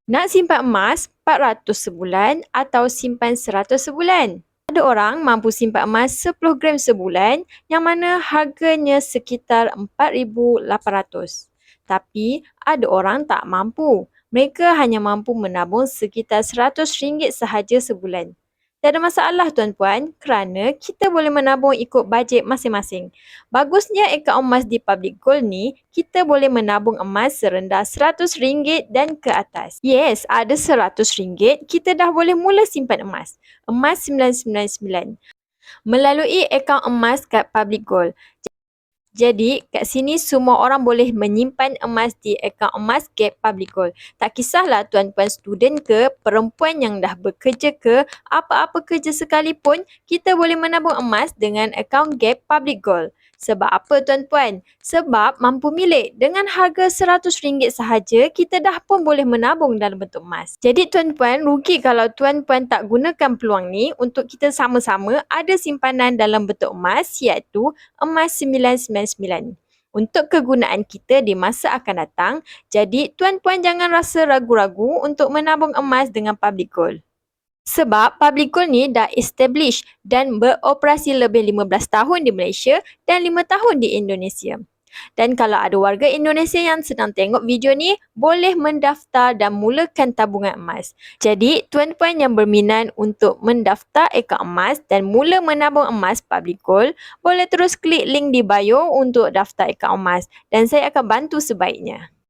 Nak simpan emas 400 sebulan atau simpan 100 sebulan? Ada orang mampu simpan emas 10 gram sebulan yang mana harganya sekitar 4,800. Tapi ada orang tak mampu. Mereka hanya mampu menabung sekitar RM100 sahaja sebulan. Tak ada masalah tuan-puan kerana kita boleh menabung ikut bajet masing-masing. Bagusnya akaun emas di Public Gold ni, kita boleh menabung emas serendah RM100 dan ke atas. Yes, ada RM100, kita dah boleh mula simpan emas. Emas 999 melalui akaun emas kat Public Gold. Jadi, kat sini semua orang boleh menyimpan emas di akaun emas Gap Public Gold. Tak kisahlah tuan-puan student ke, perempuan yang dah bekerja ke, apa-apa kerja sekalipun, kita boleh menabung emas dengan akaun Gap Public Gold. Sebab apa tuan-puan? Sebab mampu milik. Dengan harga RM100 sahaja, kita dah pun boleh menabung dalam bentuk emas. Jadi tuan-puan, rugi kalau tuan-puan tak gunakan peluang ni untuk kita sama-sama ada simpanan dalam bentuk emas iaitu emas 999 untuk kegunaan kita di masa akan datang. Jadi tuan-puan jangan rasa ragu-ragu untuk menabung emas dengan Public Gold. Sebab Public Gold ni dah establish dan beroperasi lebih 15 tahun di Malaysia dan 5 tahun di Indonesia. Dan kalau ada warga Indonesia yang sedang tengok video ni, boleh mendaftar dan mulakan tabungan emas. Jadi, tuan-puan yang berminat untuk mendaftar akaun emas dan mula menabung emas Public Gold, boleh terus klik link di bio untuk daftar akaun emas dan saya akan bantu sebaiknya.